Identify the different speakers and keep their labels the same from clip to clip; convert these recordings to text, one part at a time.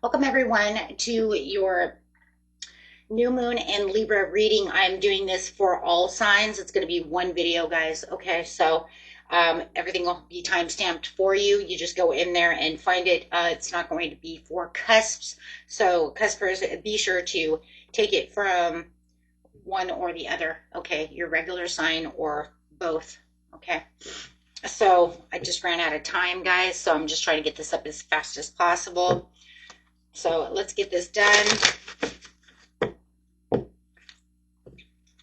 Speaker 1: Welcome everyone to your new moon and Libra reading. I'm doing this for all signs. It's going to be one video, guys. Okay, so everything will be time stamped for you. You just go in there and find it. It's not going to be for cusps. So cuspers, be sure to take it from one or the other. Okay, your regular sign or both. Okay. So I just ran out of time, guys. So I'm just trying to get this up as fast as possible. So let's get this done.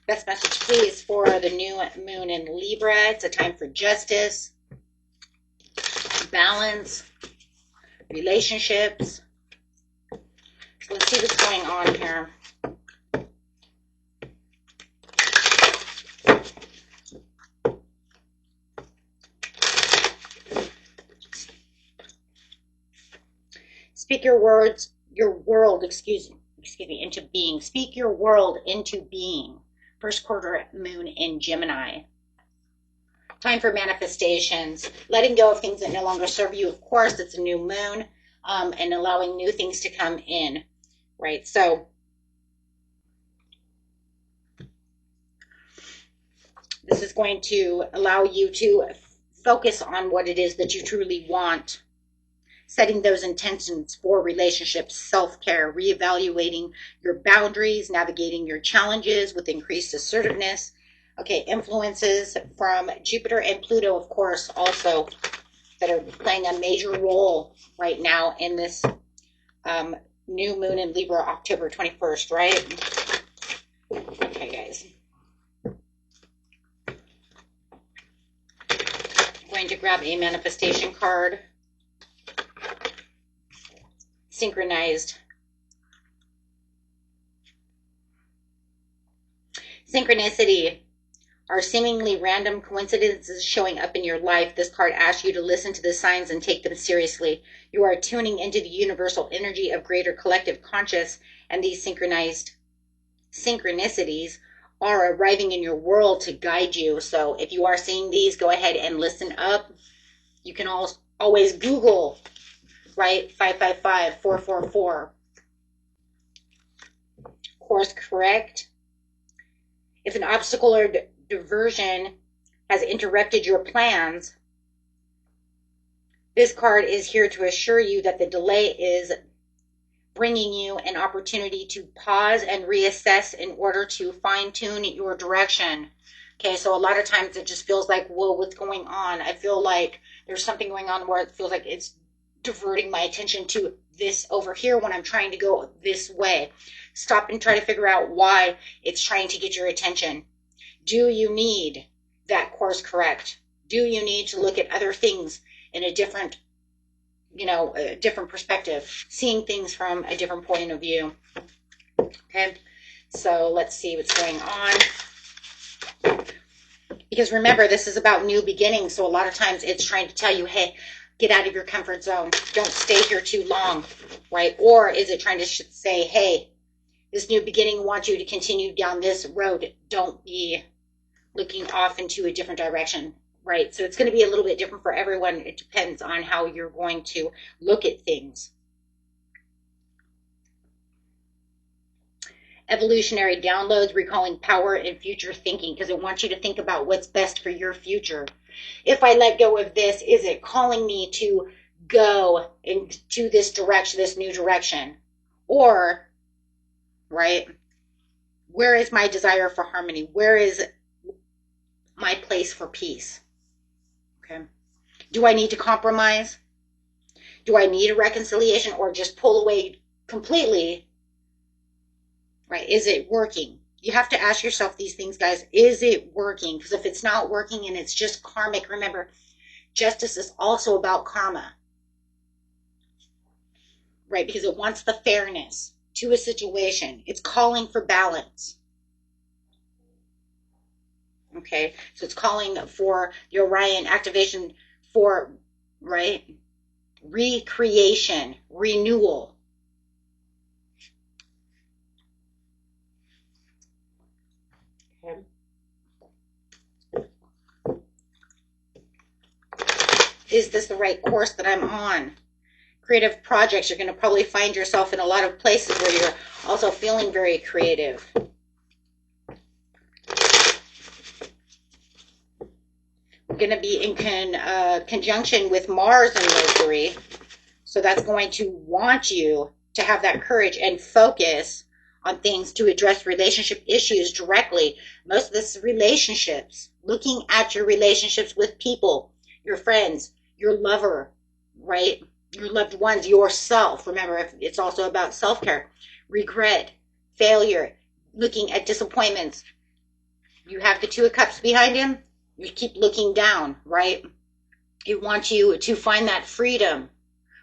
Speaker 1: Best message, please, for the new moon in Libra. It's a time for justice, balance, relationships. So let's see what's going on here. Speak your world, excuse me, into being. Speak your world into being. First quarter moon in Gemini. Time for manifestations. Letting go of things that no longer serve you. Of course, it's a new moon, and allowing new things to come in, right? So this is going to allow you to focus on what it is that you truly want. Setting those intentions for relationships, self-care, reevaluating your boundaries, navigating your challenges with increased assertiveness. Okay, influences from Jupiter and Pluto, of course, also that are playing a major role right now in this new moon in Libra, October 21st, right? Okay, guys. I'm going to grab a manifestation card. Synchronized. Synchronicity are seemingly random coincidences showing up in your life. This card asks you to listen to the signs and take them seriously. You are tuning into the universal energy of greater collective conscious, and these synchronicities are arriving in your world to guide you. So if you are seeing these, go ahead and listen up. You can always Google, right? 555-444. Course correct. If an obstacle or diversion has interrupted your plans, this card is here to assure you that the delay is bringing you an opportunity to pause and reassess in order to fine-tune your direction. Okay, so a lot of times it just feels like, whoa, what's going on? I feel like there's something going on where it feels like it's diverting my attention to this over here when I'm trying to go this way. Stop and try to figure out why it's trying to get your attention. Do you need that course correct? Do you need to look at other things in a different, a different perspective, seeing things from a different point of view? Okay, so let's see what's going on. Because remember, this is about new beginnings, so a lot of times it's trying to tell you, hey, get out of your comfort zone. Don't stay here too long, right? Or is it trying to say, hey, this new beginning wants you to continue down this road. Don't be looking off into a different direction, right? So it's going to be a little bit different for everyone. It depends on how you're going to look at things. Evolutionary downloads, recalling power and future thinking, because it wants you to think about what's best for your future. If I let go of this, is it calling me to go into this direction, this new direction? Or, right, where is my desire for harmony? Where is my place for peace? Okay. Do I need to compromise? Do I need a reconciliation, or just pull away completely? Right? Is it working? You have to ask yourself these things, guys. Is it working? Because if it's not working and it's just karmic, remember, justice is also about karma. Right? Because it wants the fairness to a situation. It's calling for balance. Okay? So it's calling for the Orion activation for, right, recreation, renewal. Okay. Is this the right course that I'm on? creative projects. You're going to probably find yourself in a lot of places where you're also feeling very creative. We're going to be in conjunction with Mars and Mercury. So that's going to want you to have that courage and focus on things to address relationship issues directly. Most of this relationships, looking at your relationships with people, your friends, your lover, right? Your loved ones, yourself. Remember, it's also about self-care, regret, failure, looking at disappointments. You have the Two of Cups behind him. You keep looking down, right? It wants you to find that freedom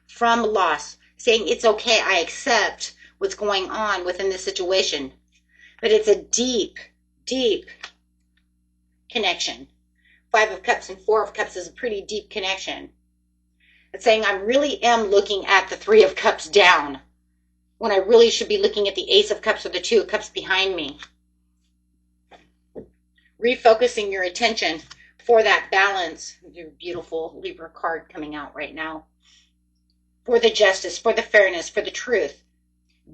Speaker 1: from loss, saying it's okay, I accept what's going on within this situation. But it's a deep, deep connection. Five of Cups and Four of Cups is a pretty deep connection. It's saying I really am looking at the Three of Cups down when I really should be looking at the Ace of Cups or the Two of Cups behind me. Refocusing your attention for that balance. Your beautiful Libra card coming out right now. For the justice, for the fairness, for the truth.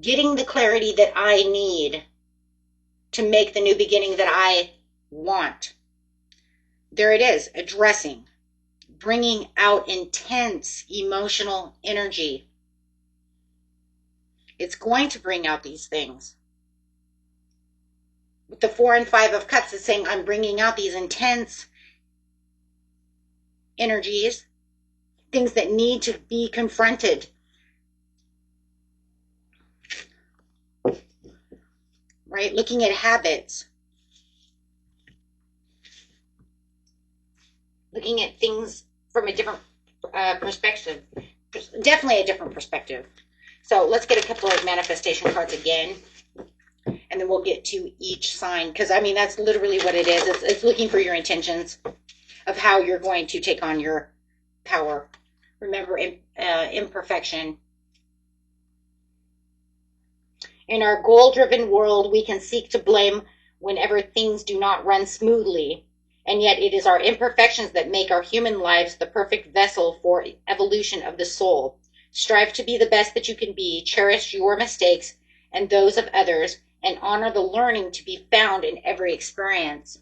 Speaker 1: Getting the clarity that I need to make the new beginning that I want. There it is, addressing, bringing out intense emotional energy. It's going to bring out these things. With the Four and Five of Cups, it's saying I'm bringing out these intense energies, things that need to be confronted. Right? Looking at habits. Looking at things from a different perspective. Definitely a different perspective. So let's get a couple of manifestation cards again. And then we'll get to each sign. Because, I mean, that's literally what it is. It's looking for your intentions of how you're going to take on your power. Remember, imperfection. In our goal-driven world, we can seek to blame whenever things do not run smoothly. And yet it is our imperfections that make our human lives the perfect vessel for evolution of the soul. Strive to be the best that you can be. Cherish your mistakes and those of others, and honor the learning to be found in every experience.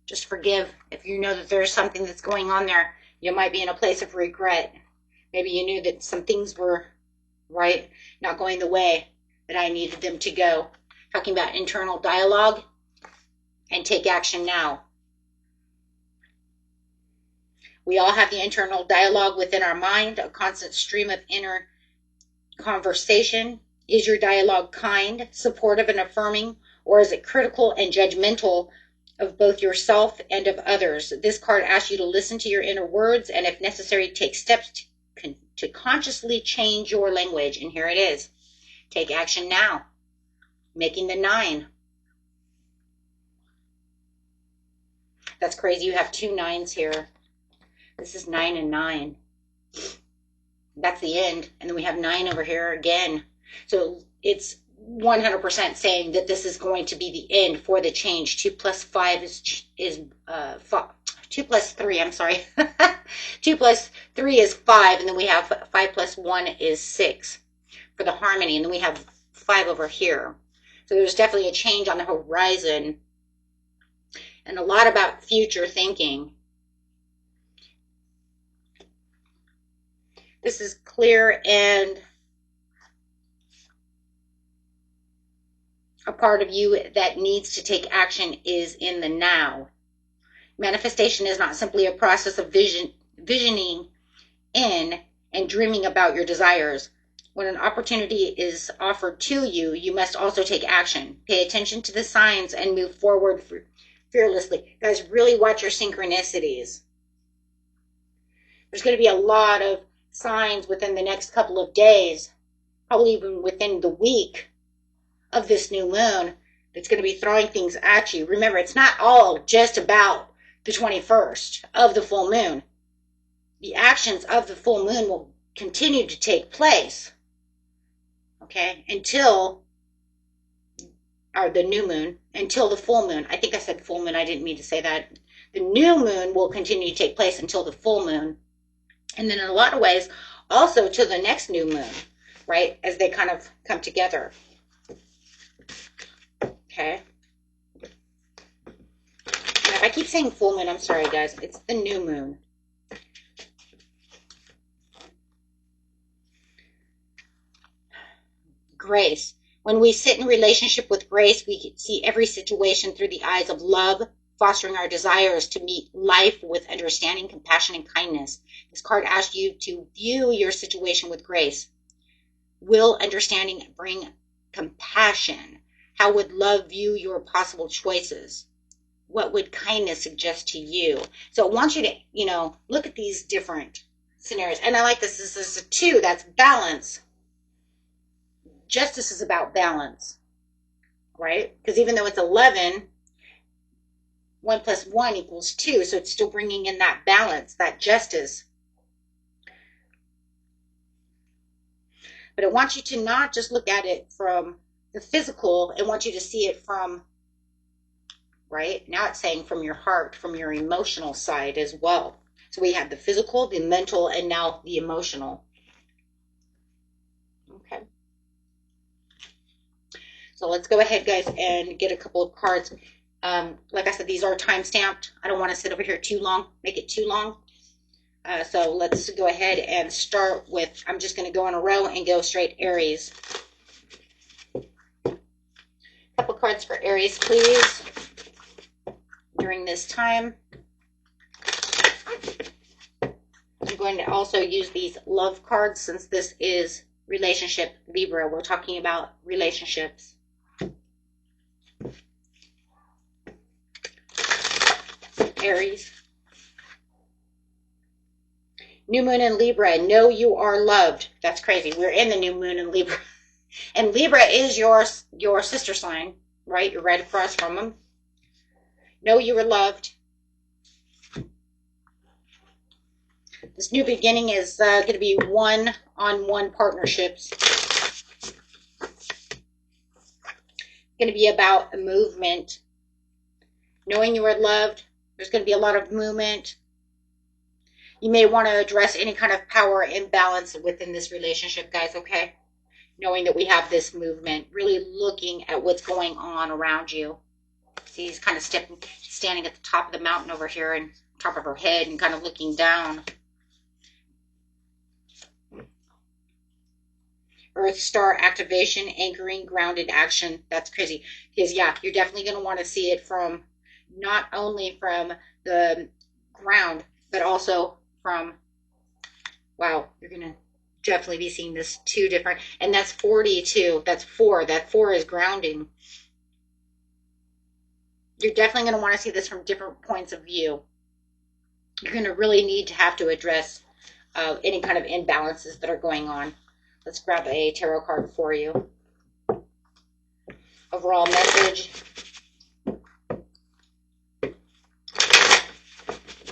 Speaker 1: Just forgive. If you know that there's something that's going on there, you might be in a place of regret. Maybe you knew that some things were right, not going the way that I needed them to go. Talking about internal dialogue and take action now. We all have the internal dialogue within our mind, a constant stream of inner conversation. Is your dialogue kind, supportive, and affirming, or is it critical and judgmental of both yourself and of others? This card asks you to listen to your inner words and, if necessary, take steps to consciously change your language. And here it is. Take action now. Making the 9. That's crazy. You have 2 9s here. This is 9 and 9. That's the end. And then we have 9 over here again. So it's 100% saying that this is going to be the end for the change. 2 plus 5 is 2 plus 3, I'm sorry. 2 plus 3 is 5, and then we have 5 plus 1 is 6 for the harmony, and then we have 5 over here. So there's definitely a change on the horizon and a lot about future thinking. This is clear, and a part of you that needs to take action is in the now. Manifestation is not simply a process of visioning in and dreaming about your desires. When an opportunity is offered to you, you must also take action. Pay attention to the signs and move forward fearlessly. Guys, really watch your synchronicities. There's going to be a lot of signs within the next couple of days, probably even within the week of this new moon, that's going to be throwing things at you. Remember, it's not all just about the 21st of the full moon. The actions of the full moon will continue to take place, okay, until, or the new moon, until the full moon. I think I said full moon. I didn't mean to say that. The new moon will continue to take place until the full moon. And then in a lot of ways, also to the next new moon, right? As they kind of come together. Okay. And if I keep saying full moon, I'm sorry, guys. It's the new moon. Grace. When we sit in relationship with grace, we see every situation through the eyes of love, fostering our desires to meet life with understanding, compassion, and kindness. This card asks you to view your situation with grace. Will understanding bring compassion? How would love view your possible choices? What would kindness suggest to you? So I want you to, look at these different scenarios. And I like this. This is a 2. That's balance. Justice is about balance, right? Because even though it's 11, 1 plus 1 equals 2. So it's still bringing in that balance, that justice. But I want you to not just look at it from the physical. I want you to see it from, right? Now it's saying from your heart, from your emotional side as well. So we have the physical, the mental, and now the emotional. Okay. So let's go ahead, guys, and get a couple of cards. Like I said, these are time stamped. I don't want to sit over here too long, make it too long. So let's go ahead and start with, I'm just going to go in a row and go straight Aries. A couple cards for Aries, please, during this time. I'm going to also use these love cards since this is relationship Libra. We're talking about relationships. Aries. New moon in Libra. Know you are loved. That's crazy. We're in the new moon in Libra. And Libra is your sister sign, right? You're right across from them. Know you are loved. This new beginning is going to be one-on-one partnerships. Going to be about a movement. Knowing you are loved. There's going to be a lot of movement. You may want to address any kind of power imbalance within this relationship, guys, okay? Knowing that we have this movement, really looking at what's going on around you. See, he's kind of standing at the top of the mountain over here and top of her head and kind of looking down. Earth star activation, anchoring, grounded action. That's crazy. Because, yeah, you're definitely going to want to see it from, not only from the ground, but also from, wow, you're going to definitely be seeing this 2 different, and that's 42. That's 4. That 4 is grounding. You're definitely going to want to see this from different points of view. You're going to really need to have to address any kind of imbalances that are going on. Let's grab a tarot card for you. Overall message.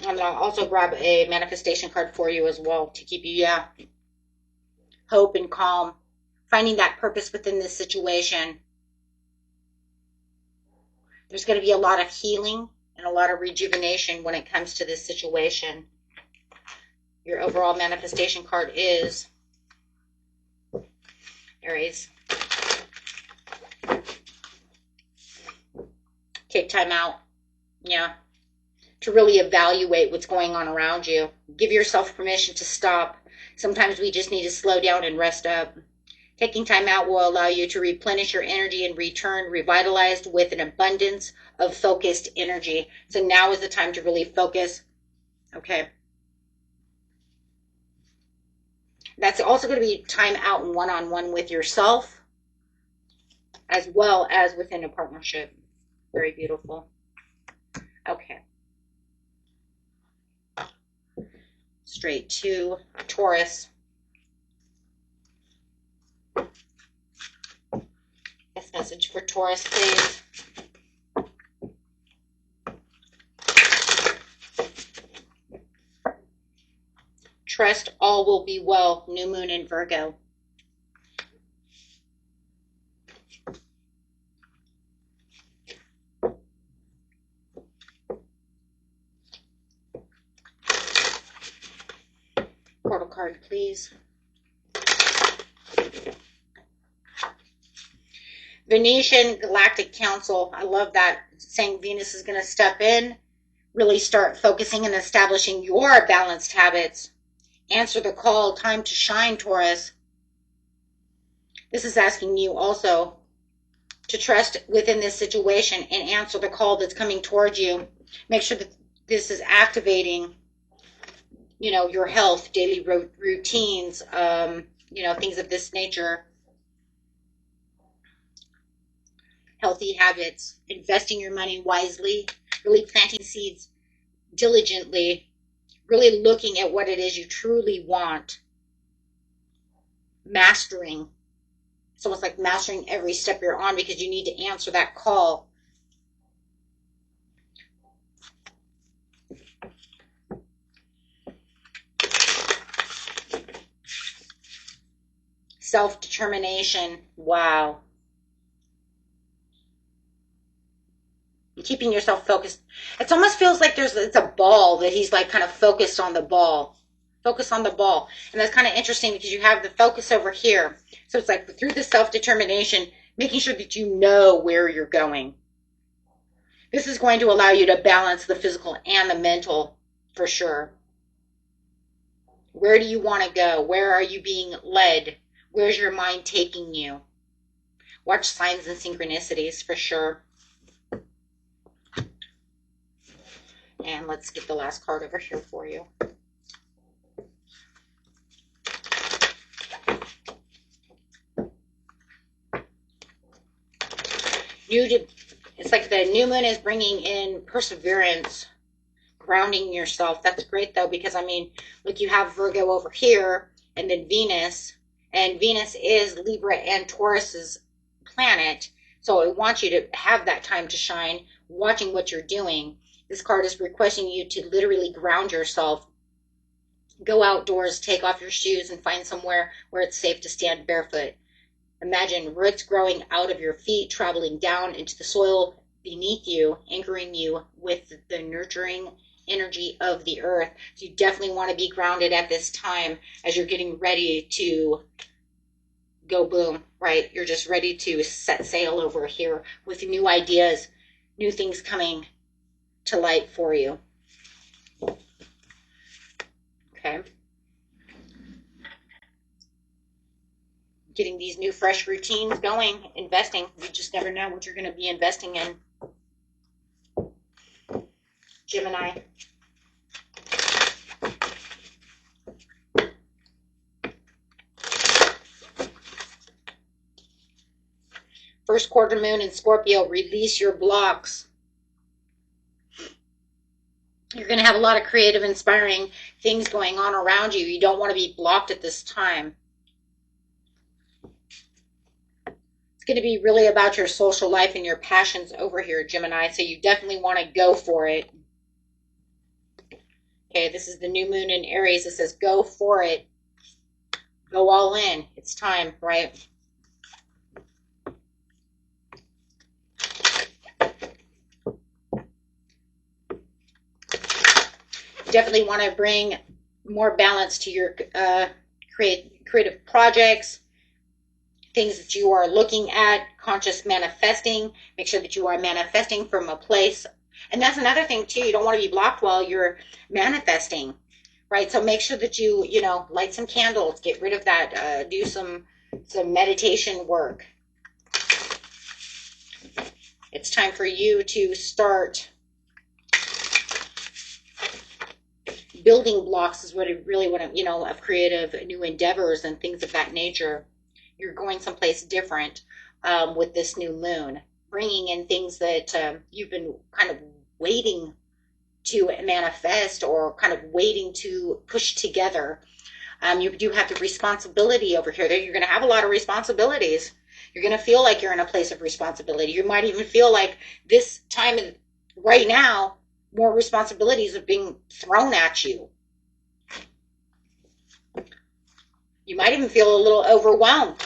Speaker 1: And I'll also grab a manifestation card for you as well to keep you, hope and calm. Finding that purpose within this situation. There's going to be a lot of healing and a lot of rejuvenation when it comes to this situation. Your overall manifestation card is Aries. Take time out, to really evaluate what's going on around you. Give yourself permission to stop. Sometimes we just need to slow down and rest up. Taking time out will allow you to replenish your energy and return revitalized with an abundance of focused energy. So now is the time to really focus. Okay. That's also going to be time out and one-on-one with yourself, as well as within a partnership. Very beautiful. Okay. Straight to Taurus. This message for Taurus, please. Trust all will be well. New moon in Virgo. Portal card, please. Venetian Galactic Council. I love that. It's saying Venus is going to step in, really start focusing and establishing your balanced habits. Answer the call. Time to shine, Taurus. This is asking you also to trust within this situation and answer the call that's coming towards you. Make sure that this is activating, you know, your health, daily routines, you know, things of this nature. Healthy habits, investing your money wisely, really planting seeds diligently, really looking at what it is you truly want. Mastering. It's almost like mastering every step you're on because you need to answer that call. Self-determination. Wow. Keeping yourself focused. It almost feels like it's a ball that he's like kind of focused on the ball. Focus on the ball. And that's kind of interesting because you have the focus over here. So it's like through the self-determination, making sure that you know where you're going. This is going to allow you to balance the physical and the mental for sure. Where do you want to go? Where are you being led? Where's your mind taking you? Watch signs and synchronicities for sure. And let's get the last card over here for you. It's like the new moon is bringing in perseverance, grounding yourself. That's great though, because I mean, look, you have Virgo over here and then Venus, and Venus is Libra and Taurus's planet. So it wants you to have that time to shine, watching what you're doing. This card is requesting you to literally ground yourself. Go outdoors, take off your shoes, and find somewhere where it's safe to stand barefoot. Imagine roots growing out of your feet, traveling down into the soil beneath you, anchoring you with the nurturing energy of the earth. So you definitely want to be grounded at this time as you're getting ready to go boom, right? You're just ready to set sail over here with new ideas, new things coming to light for you. Okay. Getting these new fresh routines going, investing. You just never know what you're going to be investing in. Gemini. First quarter moon in Scorpio, release your blocks. You're going to have a lot of creative, inspiring things going on around you. You don't want to be blocked at this time. It's going to be really about your social life and your passions over here, Gemini, so you definitely want to go for it. Okay, this is the new moon in Aries. It says go for it. Go all in. It's time, right? Definitely want to bring more balance to your creative projects, things that you are looking at, conscious manifesting. Make sure that you are manifesting from a place. And that's another thing too. You don't want to be blocked while you're manifesting, right? So make sure that you light some candles, get rid of that, do some meditation work. It's time for you to start building blocks is what I really want to, of creative new endeavors and things of that nature. You're going someplace different with this new moon, bringing in things that you've been kind of waiting to manifest or kind of waiting to push together. You do have the responsibility over here. You're going to have a lot of responsibilities. You're going to feel like you're in a place of responsibility. You might even feel like this time right now, more responsibilities are being thrown at you. You might even feel a little overwhelmed.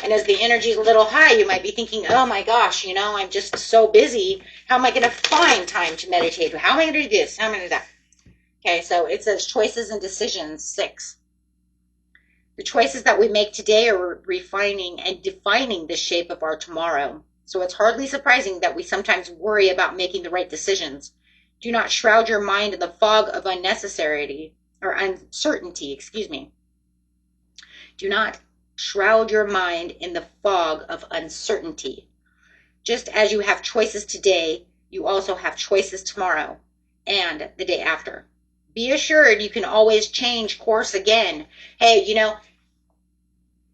Speaker 1: And as the energy is a little high, you might be thinking, oh my gosh, I'm just so busy. How am I going to find time to meditate? How am I going to do this? How am I going to do that? Okay, so it says choices and decisions, 6. The choices that we make today are refining and defining the shape of our tomorrow. So it's hardly surprising that we sometimes worry about making the right decisions. Do not shroud your mind in the fog of uncertainty. Do not shroud your mind in the fog of uncertainty. Just as you have choices today, you also have choices tomorrow and the day after. Be assured you can always change course again. Hey, you know,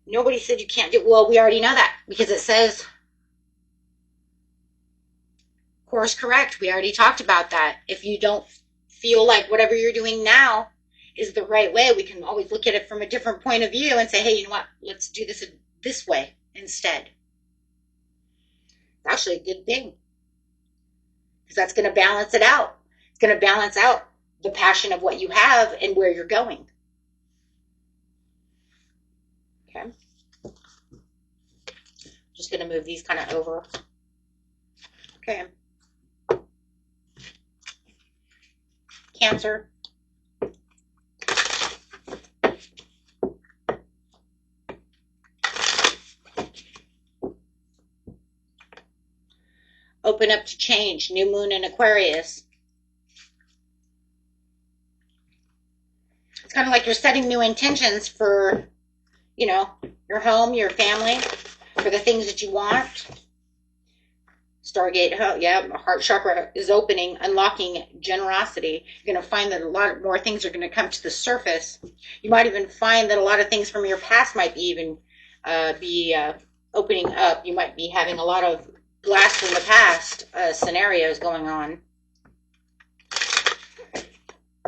Speaker 1: nobody said you can't do, well, we already know that because it says course correct. We already talked about that. If you don't feel like whatever you're doing now is the right way, we can always look at it from a different point of view and say, hey, you know what? Let's do this way instead. It's actually a good thing because that's going to balance it out. It's going to balance out the passion of what you have and where you're going. Okay. Just going to move these kind of over. Okay. Cancer. Open up to change. New moon in Aquarius. It's kind of like you're setting new intentions for, you know, your home, your family, for the things that you want. Stargate, heart chakra is opening, unlocking generosity. You're going to find that a lot more things are going to come to the surface. You might even find that a lot of things from your past might be opening up. You might be having a lot of blast from the past scenarios going on.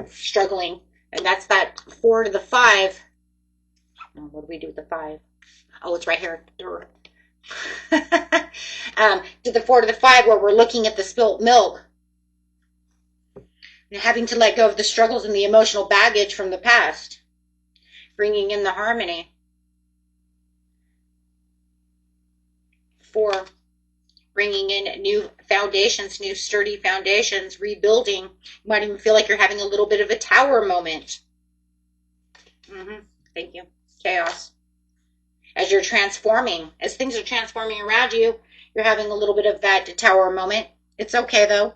Speaker 1: Struggling. And that's that 4 to the 5. What do we do with the 5? Oh, it's right here. To the 4 to the 5 where we're looking at the spilt milk and having to let go of the struggles and the emotional baggage from the past, bringing in the harmony. 4, bringing in new foundations, new sturdy foundations, rebuilding. You might even feel like you're having a little bit of a tower moment. Thank you. Chaos. As you're transforming, as things are transforming around you, you're having a little bit of that tower moment. It's okay though,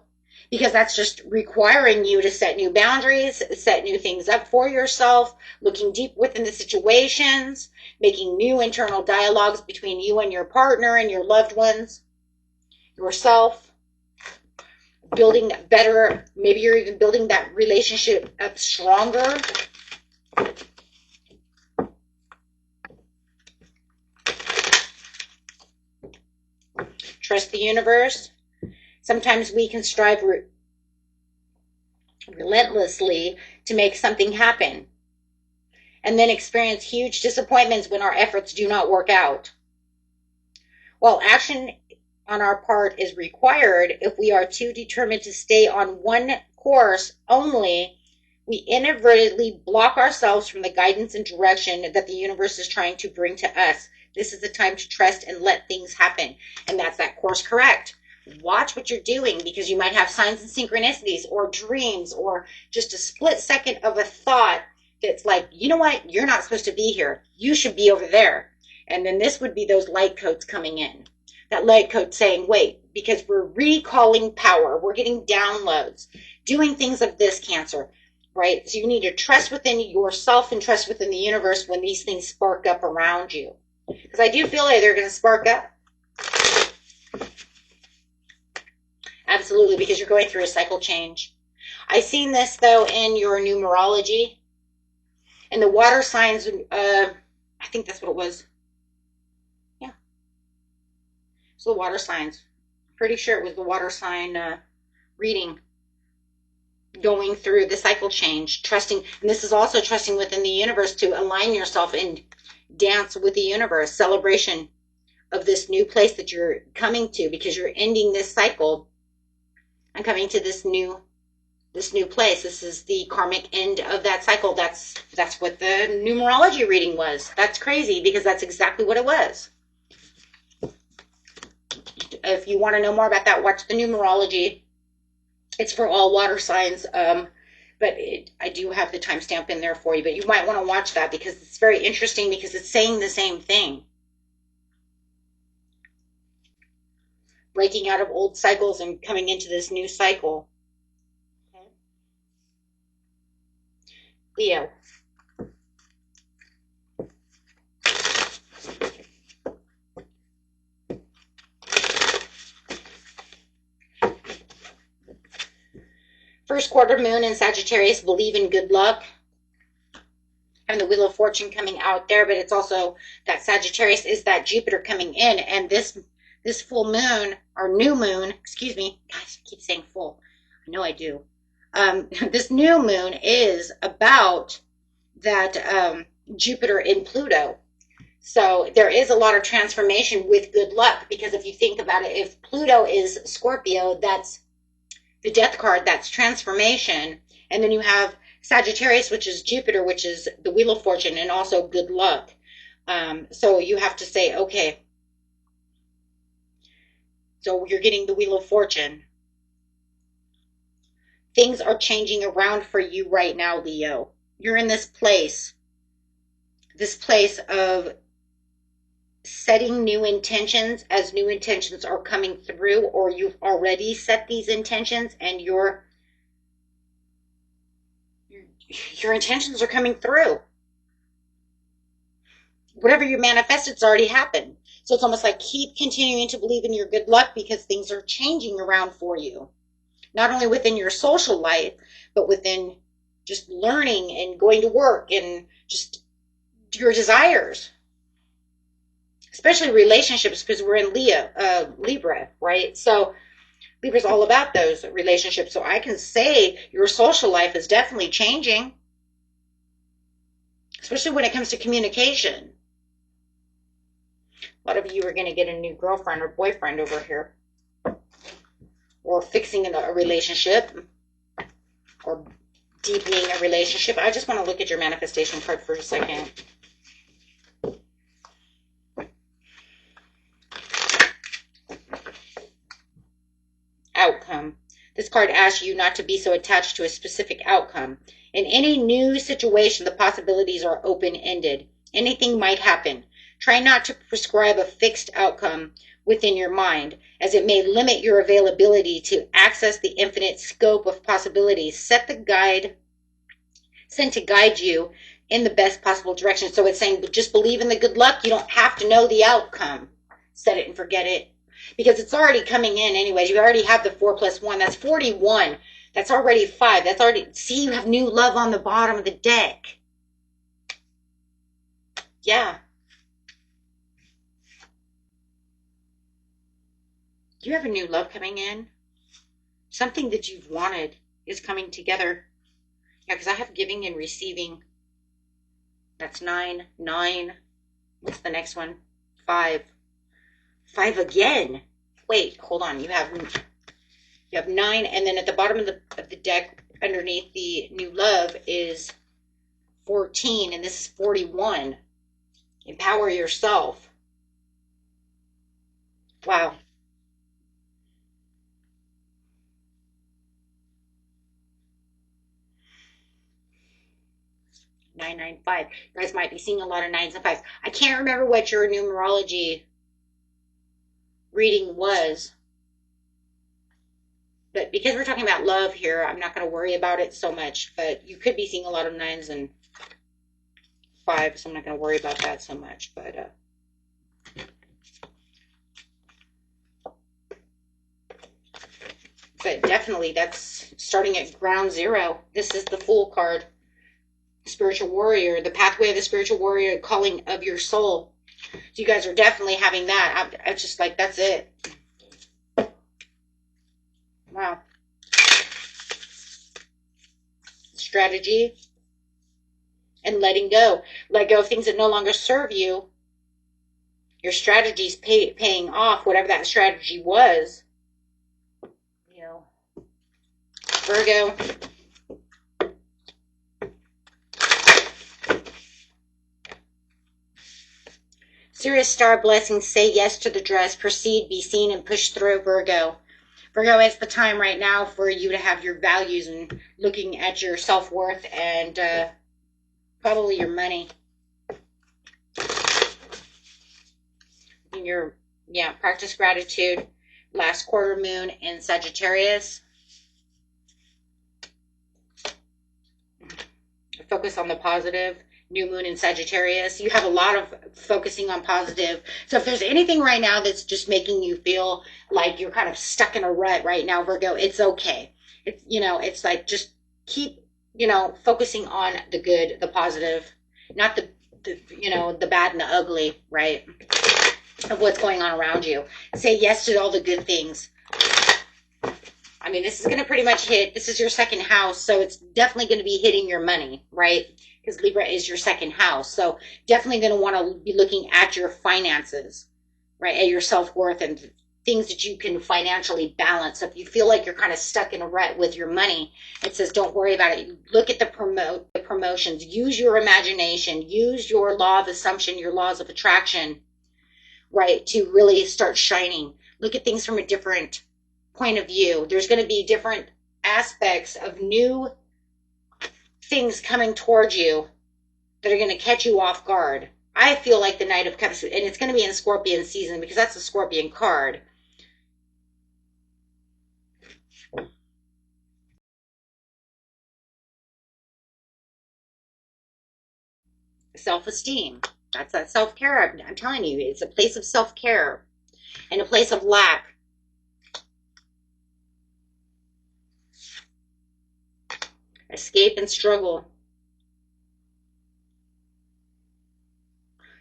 Speaker 1: because that's just requiring you to set new boundaries, set new things up for yourself, looking deep within the situations, making new internal dialogues between you and your partner and your loved ones, yourself, building better. Maybe you're even building that relationship up stronger. Trust the universe. Sometimes we can strive relentlessly to make something happen and then experience huge disappointments when our efforts do not work out. While action on our part is required, if we are too determined to stay on one course only, we inadvertently block ourselves from the guidance and direction that the universe is trying to bring to us. This is the time to trust and let things happen. And that's that course correct. Watch what you're doing because you might have signs and synchronicities or dreams or just a split second of a thought that's like, you know what? You're not supposed to be here. You should be over there. And then this would be those light codes coming in. That light code saying, wait, because we're recalling power. We're getting downloads, doing things of this Cancer, right? So you need to trust within yourself and trust within the universe when these things spark up around you. Because I do feel like they're going to spark up. Absolutely, because you're going through a cycle change. I seen this, though, in your numerology. And the water signs, I think that's what it was. Yeah. So the water signs. Pretty sure it was the water sign reading. Going through the cycle change. Trusting, and this is also trusting within the universe to align yourself and dance with the universe. Celebration of this new place that you're coming to because you're ending this cycle and coming to this new place. This is the karmic end of that cycle. That's what the numerology reading was. That's crazy because that's exactly what it was. If you want to know more about that, watch the numerology. It's for all water signs. But I do have the timestamp in there for you, but you might want to watch that because it's very interesting because it's saying the same thing. Breaking out of old cycles and coming into this new cycle. Okay. Leo. First quarter moon in Sagittarius, believe in good luck. Having the Wheel of Fortune coming out there, but it's also that Sagittarius is that Jupiter coming in, and this full moon, or new moon, excuse me, guys, I keep saying full. I know I do. This new moon is about that Jupiter in Pluto. So there is a lot of transformation with good luck, because if you think about it, if Pluto is Scorpio, that's the death card, that's transformation. And then you have Sagittarius, which is Jupiter, which is the Wheel of Fortune and also good luck. So you have to say, okay, so you're getting the Wheel of Fortune. Things are changing around for you right now, Leo. You're in this place of setting new intentions as new intentions are coming through, or you've already set these intentions and your intentions are coming through. Whatever you manifested, it's already happened. So it's almost like keep continuing to believe in your good luck because things are changing around for you. Not only within your social life, but within just learning and going to work and just your desires. Especially relationships, because we're in Libra, right? So Libra's all about those relationships. So I can say your social life is definitely changing, especially when it comes to communication. A lot of you are going to get a new girlfriend or boyfriend over here, or fixing a relationship, or deepening a relationship. I just want to look at your manifestation card for a second. Outcome. This card asks you not to be so attached to a specific outcome. In any new situation, the possibilities are open-ended. Anything might happen. Try not to prescribe a fixed outcome within your mind, as it may limit your availability to access the infinite scope of possibilities. Set to guide you in the best possible direction. So it's saying just believe in the good luck. You don't have to know the outcome. Set it and forget it. Because it's already coming in anyways. You already have the 4 plus 1. That's 41. That's already 5. That's already, see, you have new love on the bottom of the deck. Yeah. You have a new love coming in. Something that you've wanted is coming together. Yeah, because I have giving and receiving. That's 9. 9. What's the next one? 5. 5 again. Wait, hold on. You have 9, and then at the bottom of the deck, underneath the new love, is 14, and this is 41. Empower yourself. Wow. 995. You guys might be seeing a lot of 9s and 5s. I can't remember what your numerology reading was, but because we're talking about love here, I'm not going to worry about it so much. But you could be seeing a lot of 9s and 5s, so I'm not going to worry about that so much. But definitely, that's starting at ground zero. This is the Fool card. Spiritual warrior, the pathway of the spiritual warrior, calling of your soul. So you guys are definitely having that. I'm just like, that's it. Wow. Strategy and letting go. Let go of things that no longer serve you. Your strategy's paying off, whatever that strategy was. You know, Virgo. Sirius star blessings, say yes to the dress, proceed, be seen, and push through, Virgo. Virgo, it's the time right now for you to have your values and looking at your self-worth and probably your money. And your, yeah, practice gratitude. Last quarter moon in Sagittarius. Focus on the positive. New moon in Sagittarius. You have a lot of focusing on positive. So if there's anything right now that's just making you feel like you're kind of stuck in a rut right now, Virgo, it's okay. It's, you know, it's like just keep, you know, focusing on the good, the positive, not the you know, the bad and the ugly, right? Of what's going on around you. Say yes to all the good things. I mean, this is going to pretty much hit, this is your second house, so it's definitely going to be hitting your money, right? Because Libra is your second house. So definitely going to want to be looking at your finances, right? At your self-worth and things that you can financially balance. So if you feel like you're kind of stuck in a rut with your money, it says don't worry about it. Look at the promotions. Use your imagination. Use your law of assumption, your laws of attraction, right, to really start shining. Look at things from a different point of view. There's going to be different aspects of new things coming towards you that are going to catch you off guard. I feel like the Knight of Cups, and it's going to be in Scorpion season because that's a Scorpion card. Self-esteem. That's that self-care. I'm telling you, it's a place of self-care and a place of lack. Escape and struggle.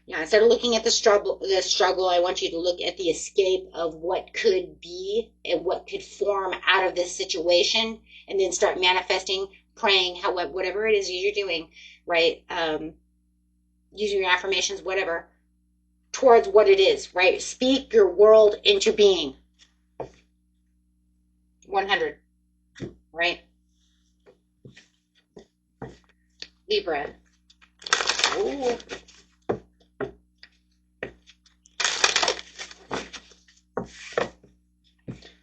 Speaker 1: Yeah, instead of looking at the struggle, I want you to look at the escape of what could be and what could form out of this situation, and then start manifesting, praying, however, whatever it is you're doing, right? Using your affirmations, whatever, towards what it is, right? Speak your world into being. 100, right? Libra. Ooh.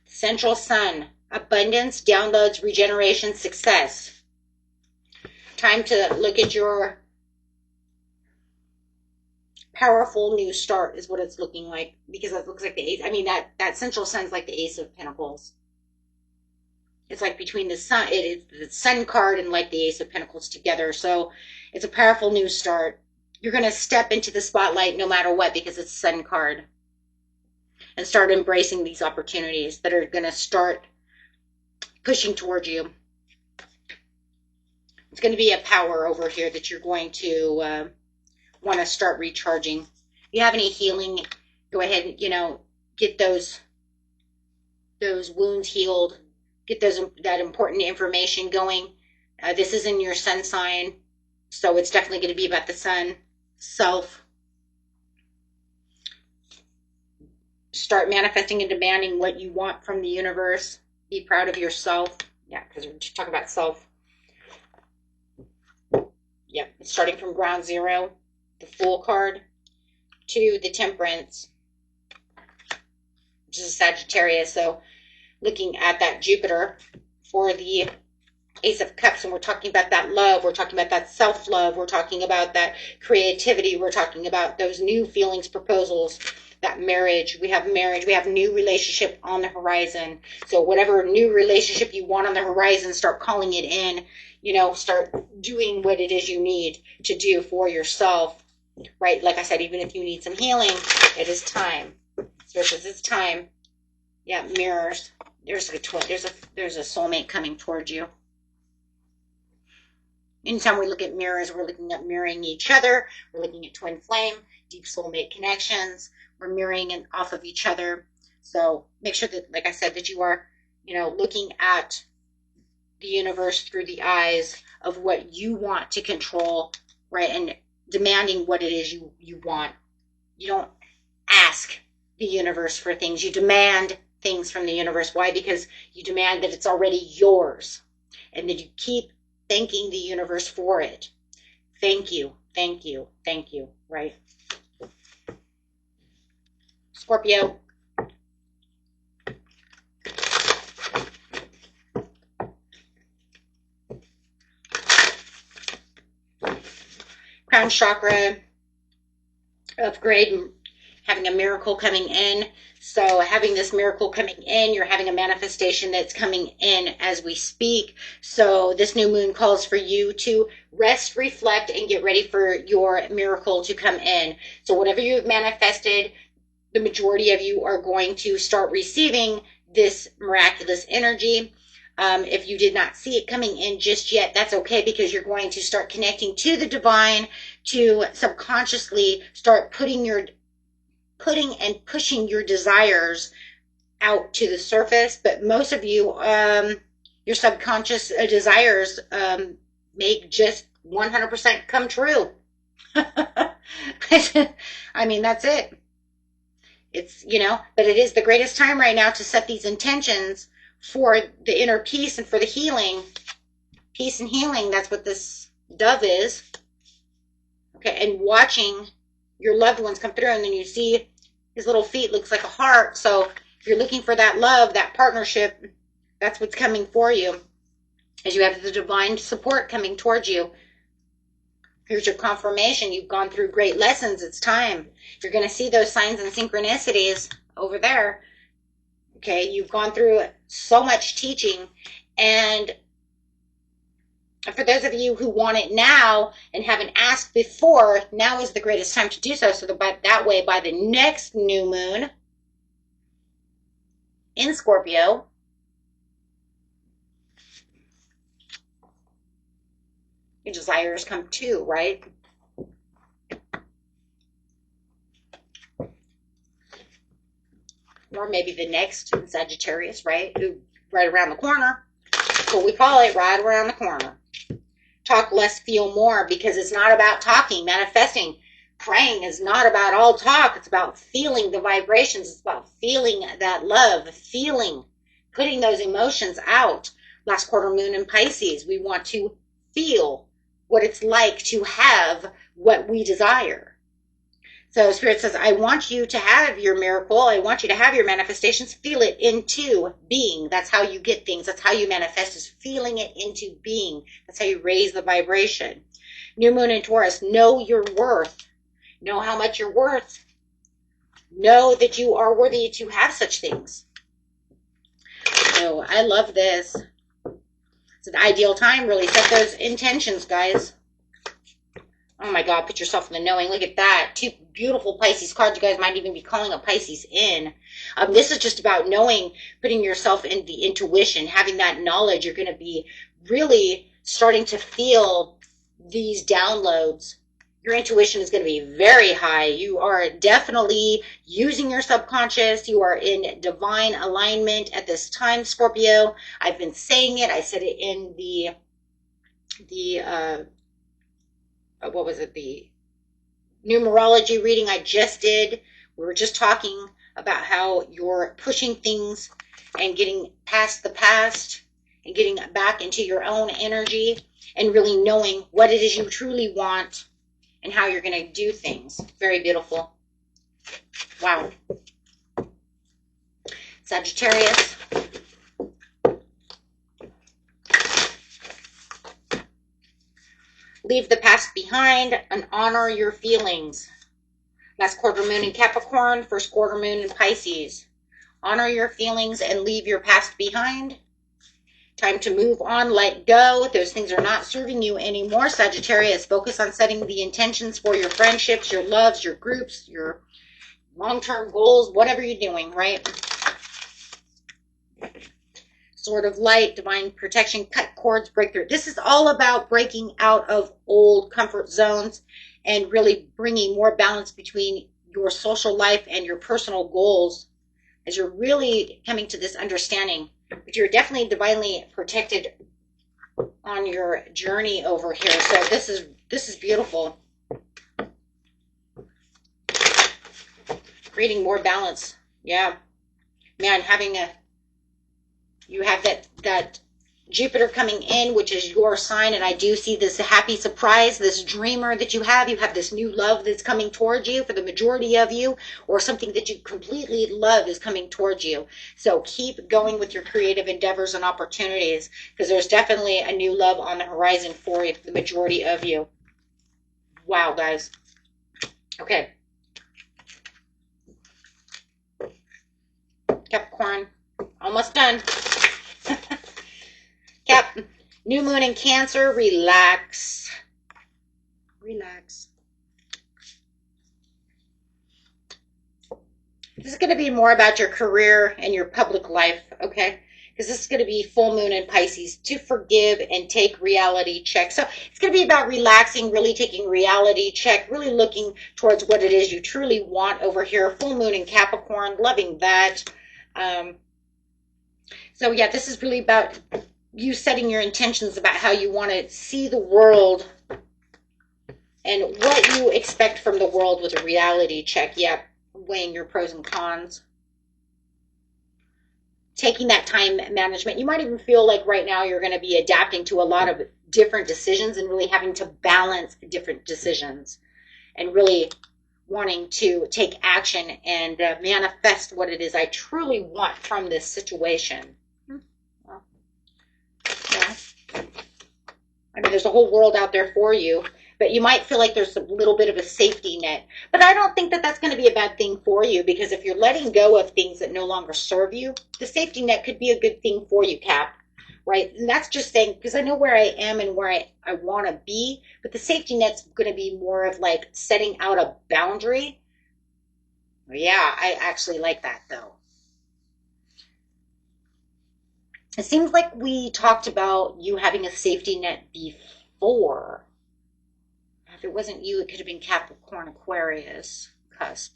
Speaker 1: Central Sun. Abundance, downloads, regeneration, success. Time to look at your powerful new start is what it's looking like, because it looks like the ace. I mean, that Central Sun's like the Ace of Pentacles. It's like between the sun, it's the Sun card and like the Ace of Pentacles together. So it's a powerful new start. You're going to step into the spotlight no matter what, because it's Sun card, and start embracing these opportunities that are going to start pushing towards you. It's going to be a power over here that you're going to want to start recharging. If you have any healing, go ahead and, you know, get those wounds healed. Get that important information going. This is in your sun sign, so it's definitely going to be about the sun, self. Start manifesting and demanding what you want from the universe. Be proud of yourself. Yeah, because we're just talking about self. Yeah, starting from ground zero, the Fool card, to the Temperance, which is a Sagittarius. So looking at that Jupiter for the Ace of Cups, and we're talking about that love, we're talking about that self-love, we're talking about that creativity, we're talking about those new feelings, proposals, that marriage. We have new relationship on the horizon. So whatever new relationship you want on the horizon, start calling it in, you know, start doing what it is you need to do for yourself, right? Like I said, even if you need some healing, it is time. So it's time. Yeah, mirrors. There's a twin. There's a soulmate coming towards you. Anytime we look at mirrors, we're looking at mirroring each other. We're looking at twin flame, deep soulmate connections. We're mirroring off of each other. So make sure that, like I said, that you are, you know, looking at the universe through the eyes of what you want to control, right? And demanding what it is you want. You don't ask the universe for things. You demand things from the universe. Why? Because you demand that it's already yours, and that you keep thanking the universe for it. Thank you, thank you, thank you, right? Scorpio. crown chakra upgrade, having a miracle coming in. So having this miracle coming in, you're having a manifestation that's coming in as we speak. So this new moon calls for you to rest, reflect, and get ready for your miracle to come in. So whatever you've manifested, the majority of you are going to start receiving this miraculous energy. If you did not see it coming in just yet, that's okay, because you're going to start connecting to the divine, to subconsciously start putting and pushing your desires out to the surface. But most of you, your subconscious desires make just 100% come true. I mean, that's it. It's, but it is the greatest time right now to set these intentions for the inner peace and for the healing. Peace and healing, that's what this dove is. Okay, and watching your loved ones come through, and then you see his little feet looks like a heart. So if you're looking for that love, that partnership, that's what's coming for you, as you have the divine support coming towards you. Here's your confirmation. You've gone through great lessons. It's time. You're going to see those signs and synchronicities over there. Okay, you've gone through so much teaching, and for those of you who want it now and haven't asked before, now is the greatest time to do so. So that way, by the next new moon in Scorpio, your desires come too, right? Or maybe the next Sagittarius, right? Right around the corner. That's what we call it, right around the corner. Talk less, feel more, because it's not about talking. Manifesting, praying is not about all talk. It's about feeling the vibrations. It's about feeling that love, feeling, putting those emotions out. Last quarter moon in Pisces, we want to feel what it's like to have what we desire. So Spirit says, I want you to have your miracle. I want you to have your manifestations. Feel it into being. That's how you get things. That's how you manifest, is feeling it into being. That's how you raise the vibration. New moon in Taurus, know your worth. Know how much you're worth. Know that you are worthy to have such things. So I love this. It's an ideal time, really. Set those intentions, guys. Oh my God, put yourself in the knowing. Look at that. Two beautiful Pisces cards. You guys might even be calling a Pisces in. This is just about knowing, putting yourself in the intuition, having that knowledge. You're going to be really starting to feel these downloads. Your intuition is going to be very high. You are definitely using your subconscious. You are in divine alignment at this time, Scorpio. I've been saying it. I said it in the what was it, the numerology reading I just did. We were just talking about how you're pushing things and getting past the past and getting back into your own energy and really knowing what it is you truly want and how you're going to do things. Very beautiful. Wow. Sagittarius. Leave the past behind and honor your feelings. Last quarter moon in Capricorn, first quarter moon in Pisces. Honor your feelings and leave your past behind. Time to move on, let go. Those things are not serving you anymore, Sagittarius. Focus on setting the intentions for your friendships, your loves, your groups, your long-term goals, whatever you're doing, right? Sword of light, divine protection, cut cords, breakthrough. This is all about breaking out of old comfort zones and really bringing more balance between your social life and your personal goals, as you're really coming to this understanding. But you're definitely divinely protected on your journey over here. So this is beautiful. Creating more balance. Yeah. Man, you have that Jupiter coming in, which is your sign, and I do see this happy surprise, this dreamer that you have. You have this new love that's coming towards you for the majority of you, or something that you completely love is coming towards you. So keep going with your creative endeavors and opportunities, because there's definitely a new love on the horizon for the majority of you. Wow, guys. Okay. Capricorn, almost done. Cap, new moon in Cancer, relax. Relax. This is going to be more about your career and your public life, okay? Because this is going to be full moon in Pisces, to forgive and take reality check. So it's going to be about relaxing, really taking reality check, really looking towards what it is you truly want over here. Full moon in Capricorn, loving that. So yeah, this is really about you setting your intentions about how you want to see the world and what you expect from the world with a reality check. Yeah, weighing your pros and cons. Taking that time management. You might even feel like right now you're going to be adapting to a lot of different decisions and really having to balance different decisions and really wanting to take action and manifest what it is I truly want from this situation. Well, yeah. I mean, there's a whole world out there for you, but you might feel like there's a little bit of a safety net. But I don't think that that's going to be a bad thing for you, because if you're letting go of things that no longer serve you, the safety net could be a good thing for you, Cap. Right? And that's just saying, because I know where I am and where I want to be, but the safety net's going to be more of like setting out a boundary. Yeah, I actually like that though. It seems like we talked about you having a safety net before. If it wasn't you, it could have been Capricorn, Aquarius, Cusp.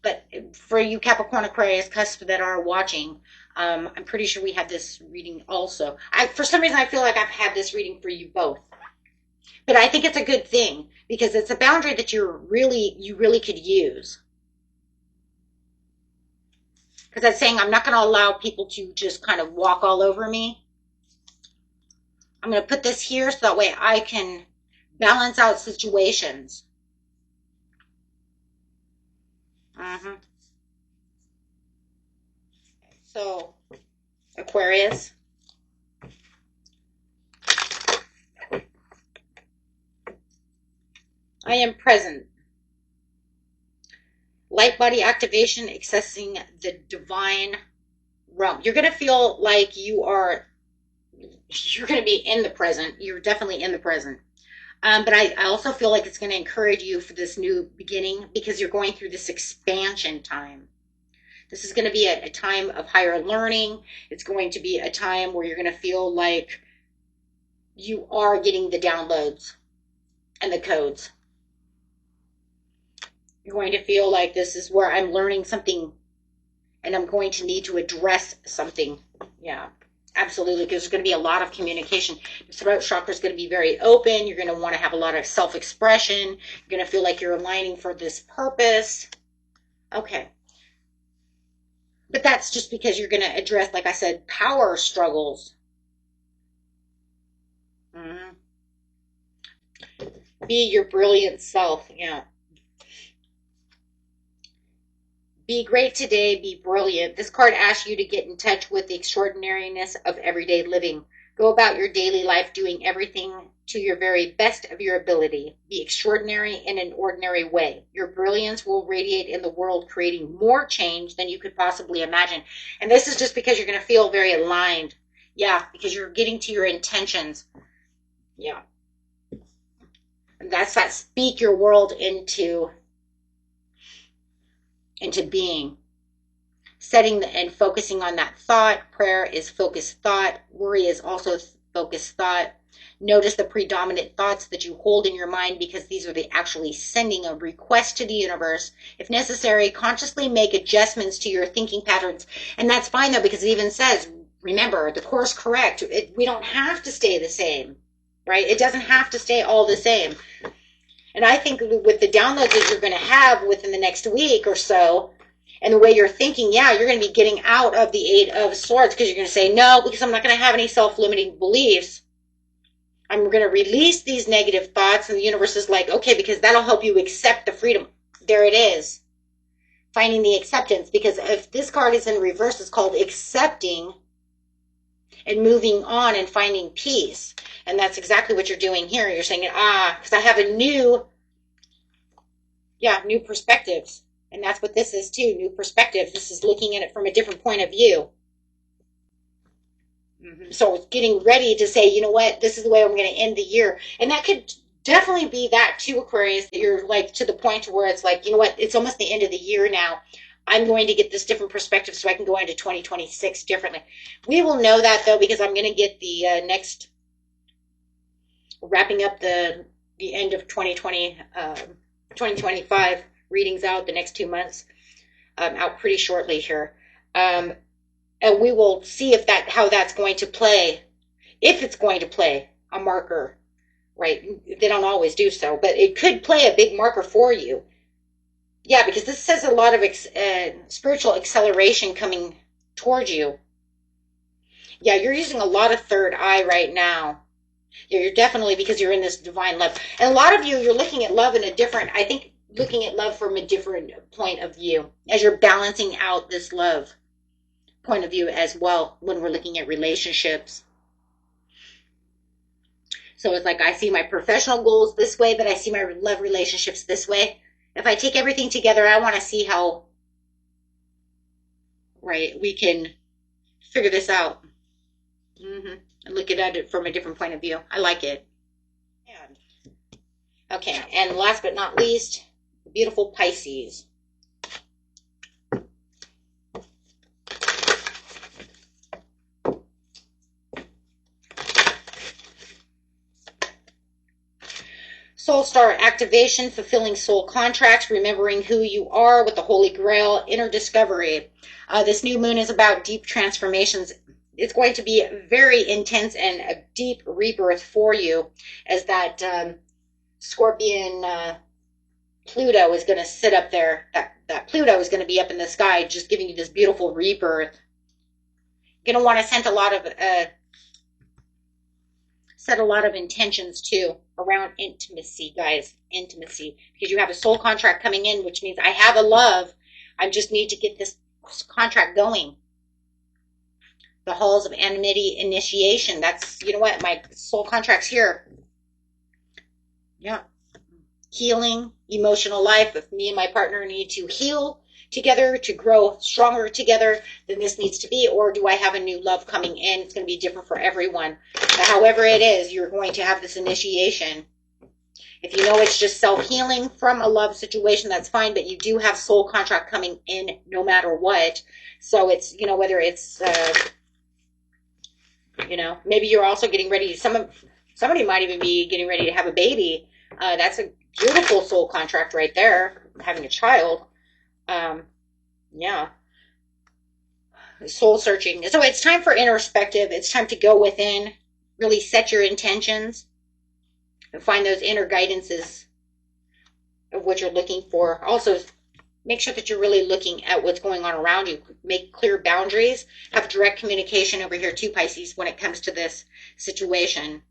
Speaker 1: But for you Capricorn, Aquarius, Cusp that are watching, I'm pretty sure we had this reading also. For some reason, I feel like I've had this reading for you both. But I think it's a good thing, because it's a boundary that you really could use. Because I'm saying I'm not going to allow people to just kind of walk all over me. I'm going to put this here so that way I can balance out situations. So, Aquarius. I am present. Light body activation, accessing the divine realm. You're going to feel like you're going to be in the present. You're definitely in the present. But I also feel like it's going to encourage you for this new beginning, because you're going through this expansion time. This is going to be a time of higher learning. It's going to be a time where you're going to feel like you are getting the downloads and the codes. You're going to feel like this is where I'm learning something and I'm going to need to address something. Yeah, absolutely, because there's going to be a lot of communication. Your throat chakra is going to be very open. You're going to want to have a lot of self-expression. You're going to feel like you're aligning for this purpose. Okay. But that's just because you're going to address, like I said, power struggles. Be your brilliant self. Yeah. Be great today. Be brilliant. This card asks you to get in touch with the extraordinariness of everyday living. Go about your daily life doing everything to your very best of your ability. Be extraordinary in an ordinary way. Your brilliance will radiate in the world, creating more change than you could possibly imagine. And this is just because you're going to feel very aligned. Yeah, because you're getting to your intentions. Yeah. And that's that speak your world into being. Setting and focusing on that thought. Prayer is focused thought. Worry is also focused thought. Notice the predominant thoughts that you hold in your mind, because these are actually sending a request to the universe. If necessary, consciously make adjustments to your thinking patterns. And that's fine though, because it even says, remember, the course correct. We don't have to stay the same, right? It doesn't have to stay all the same. And I think with the downloads that you're going to have within the next week or so, and the way you're thinking, yeah, you're going to be getting out of the Eight of Swords, because you're going to say, no, because I'm not going to have any self-limiting beliefs. I'm going to release these negative thoughts. And the universe is like, okay, because that'll help you accept the freedom. There it is. Finding the acceptance. Because if this card is in reverse, it's called accepting. and moving on and finding peace. And that's exactly what you're doing here. You're saying, because I have a new perspectives. And that's what this is too, new perspectives. This is looking at it from a different point of view. So it's getting ready to say, you know what, this is the way I'm going to end the year. And that could definitely be that too, Aquarius, that you're like to the point where it's like, you know what, it's almost the end of the year now. I'm going to get this different perspective so I can go into 2026 differently. We will know that though, because I'm going to get the next, wrapping up the end of 2025 readings out the next 2 months, out pretty shortly here. And we will see if how that's going to play, if it's going to play a marker, right? They don't always do so, but it could play a big marker for you. Yeah, because this says a lot of spiritual acceleration coming towards you. Yeah, you're using a lot of third eye right now. Yeah, you're definitely, because you're in this divine love. And a lot of you, you're looking at love in a different, I think, looking at love from a different point of view as you're balancing out this love point of view as well when we're looking at relationships. So it's like I see my professional goals this way, but I see my love relationships this way. If I take everything together, I want to see how, right, we can figure this out. And look at it from a different point of view. I like it. Okay, and last but not least, beautiful Pisces. Soul Star activation, fulfilling soul contracts, remembering who you are with the Holy Grail, inner discovery. This new moon is about deep transformations. It's going to be very intense and a deep rebirth for you, as that Scorpion Pluto is going to sit up there. That Pluto is going to be up in the sky, just giving you this beautiful rebirth. You're going to want to set a lot of intentions too around intimacy, guys. Intimacy, because you have a soul contract coming in, which means I have a love. I just need to get this contract going. The halls of anonymity initiation. That's, you know what, my soul contract's here. Yeah. Healing, emotional life. If me and my partner need to heal together to grow stronger together, then this needs to be, or do I have a new love coming in? It's going to be different for everyone. But however it is, you're going to have this initiation. If you know it's just self-healing from a love situation, that's fine, but you do have soul contract coming in no matter what. So it's, you know, whether it's, you know, maybe you're also getting ready, somebody might even be getting ready to have a baby. That's a beautiful soul contract right there, having a child. Yeah. Soul searching. So it's time for introspective. It's time to go within, really set your intentions, and find those inner guidances of what you're looking for. Also, make sure that you're really looking at what's going on around you. Make clear boundaries. Have direct communication over here too, Pisces, when it comes to this situation.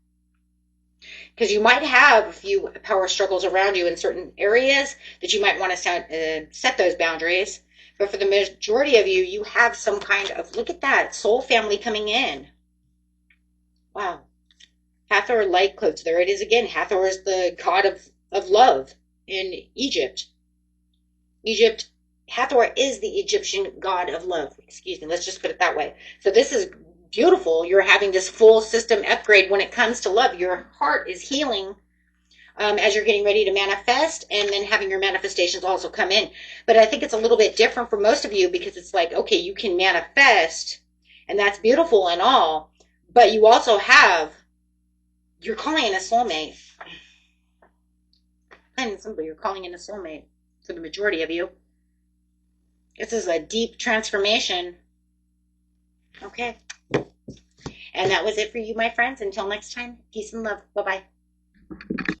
Speaker 1: Because you might have a few power struggles around you in certain areas that you might want to set those boundaries. But for the majority of you, you have some kind of, look at that, soul family coming in. Wow. Hathor light cloaks. There it is again. Hathor is the god of love in Egypt. Hathor is the Egyptian god of love. Excuse me. Let's just put it that way. So this is beautiful. You're having this full system upgrade when it comes to love. Your heart is healing as you're getting ready to manifest, and then having your manifestations also come in. But I think it's a little bit different for most of you, because it's like, okay, you can manifest, and that's beautiful and all, but you also you're calling in a soulmate. Plain and simple, you're calling in a soulmate for the majority of you. This is a deep transformation. Okay. And that was it for you, my friends. Until next time, peace and love. Bye-bye.